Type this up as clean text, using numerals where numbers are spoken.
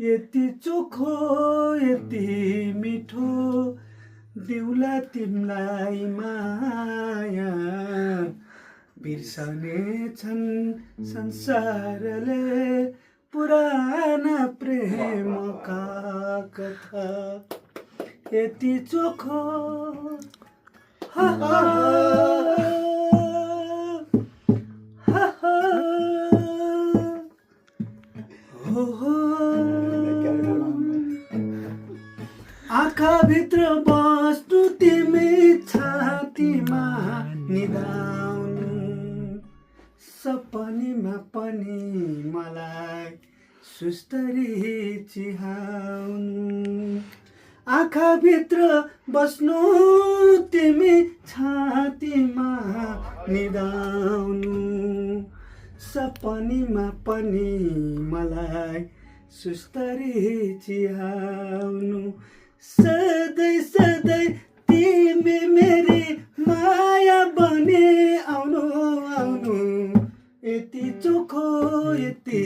यति चोखो यति मिठो दिउला तिमलाई माया बिर्सने छन् संसारले पुराना प्रेमका कथा यति चोखो हा हा हा हा हो हो आँखाभित्र बस्नु तिमी छातीमा निदाउनु सपनीमा पनि मलाई सुस्तरी चिहाउनु आँखाभित्र बस्नु तिमी छातीमा निदाउनु सपनीमा पनि मलाई सुस्तरी चिहाउनु सधैँ सधैँ तिमी मेरी माया बने आउनु आउनु यति चोखो यति